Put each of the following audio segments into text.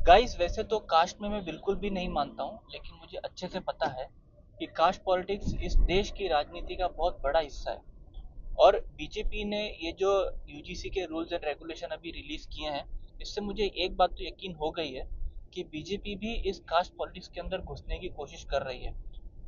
Guys वैसे तो cast में मैं बिल्कुल भी नहीं मानता हूँ, लेकिन मुझे अच्छे से पता है कि कास्ट पॉलिटिक्स इस देश की राजनीति का बहुत बड़ा हिस्सा है। और बीजेपी ने ये जो यूजीसी के रूल्स एंड रेगुलेशन अभी रिलीज किए हैं, इससे मुझे एक बात तो यकीन हो गई है कि बीजेपी भी इस कास्ट पॉलिटिक्स के अंदर घुसने की कोशिश कर रही है।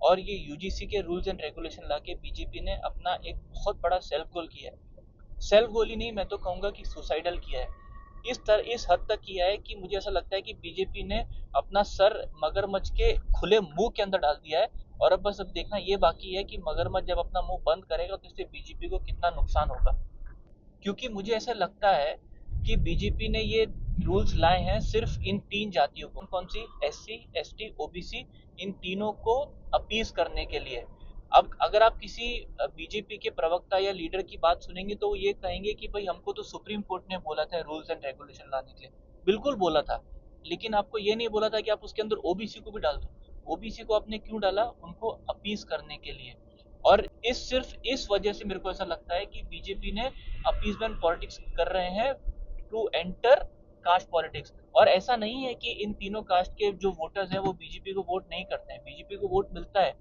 और ये यूजीसी के रूल्स एंड रेगुलेशन लाके बीजेपी ने अपना एक बहुत बड़ा सेल्फ गोल किया है। सेल्फ गोल ही नहीं, मैं तो कहूंगा कि सुसाइडल किया है। इस हद तक किया है कि मुझे ऐसा लगता है कि बीजेपी ने अपना सर मगरमच्छ के खुले मुंह के अंदर डाल दिया है। और अब बस अब देखना ये बाकी है कि मगरमच्छ जब अपना मुंह बंद करेगा तो इससे बीजेपी को कितना नुकसान होगा। क्योंकि मुझे ऐसा लगता है कि बीजेपी ने ये रूल्स लाए हैं सिर्फ इन तीन जातियों को, कौन सी, एससी, एसटी, ओबीसी, इन तीनों को अपीज करने के लिए। अब अगर आप किसी बीजेपी के प्रवक्ता या लीडर की बात सुनेंगे तो वो ये कहेंगे कि भाई हमको तो सुप्रीम कोर्ट ने बोला था रूल्स एंड रेगुलेशन लाने के लिए। बिल्कुल बोला था, लेकिन आपको ये नहीं बोला था कि आप उसके अंदर ओबीसी को भी डाल दो। ओबीसी को आपने क्यों डाला? उनको अपीज करने के लिए। और सिर्फ इस वजह से मेरे को ऐसा लगता है कि बीजेपी ने अपीजमेंट पॉलिटिक्स कर रहे हैं टू एंटर कास्ट पॉलिटिक्स। और ऐसा नहीं है कि इन तीनों कास्ट के जो वोटर्स हैं वो बीजेपी को वोट नहीं करते हैं, बीजेपी को वोट मिलता है।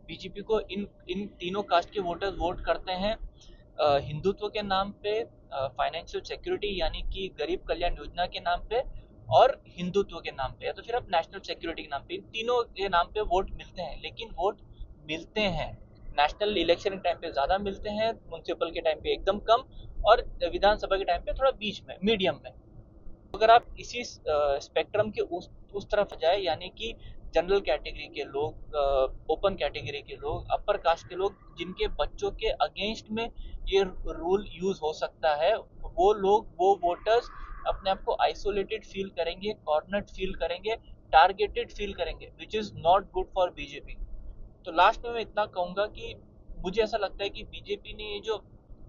बीजेपी को इन इन तीनों कास्ट के वोटर्स वोट करते हैं हिंदुत्व के नाम पे, फाइनेंशियल सिक्योरिटी यानी कि गरीब कल्याण योजना के नाम पे, और हिंदुत्व के नाम पे, या तो फिर अब नेशनल सिक्योरिटी के नाम पे। इन तीनों के नाम पे वोट मिलते हैं, लेकिन वोट मिलते हैं नेशनल इलेक्शन के टाइम पे ज्यादा मिलते हैं, म्यूनसिपल के टाइम पे एकदम कम, और विधानसभा के टाइम पे थोड़ा बीच में, मीडियम में। अगर आप इसी स्पेक्ट्रम के उस तरफ जाए, यानी कि जनरल कैटेगरी के लोग, ओपन कैटेगरी के लोग, अपर कास्ट के लोग, जिनके बच्चों के अगेंस्ट में ये रूल यूज हो सकता है, वो लोग, वो वोटर्स अपने आप को आइसोलेटेड फील करेंगे, कॉर्नर्ड फील करेंगे, टारगेटेड फील करेंगे, which is not good for BJP. तो लास्ट में मैं इतना कहूंगा कि मुझे ऐसा लगता है कि बीजेपी ने ये जो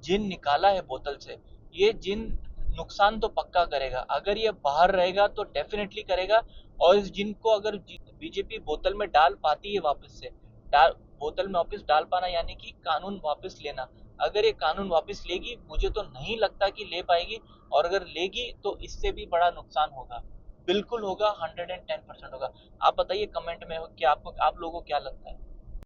जिन निकाला है बोतल से, ये जिन नुकसान तो पक्का करेगा। अगर ये बाहर रहेगा तो डेफिनेटली करेगा। और इस जिन को अगर बीजेपी बोतल में डाल पाती है वापस से, डाल बोतल में वापस डाल पाना यानी कि कानून वापस लेना। अगर ये कानून वापस लेगी, मुझे तो नहीं लगता कि ले पाएगी। और अगर लेगी तो इससे भी बड़ा नुकसान होगा, बिल्कुल होगा, 110% होगा। आप बताइए कमेंट में कि आपको, आप लोगों को क्या लगता है।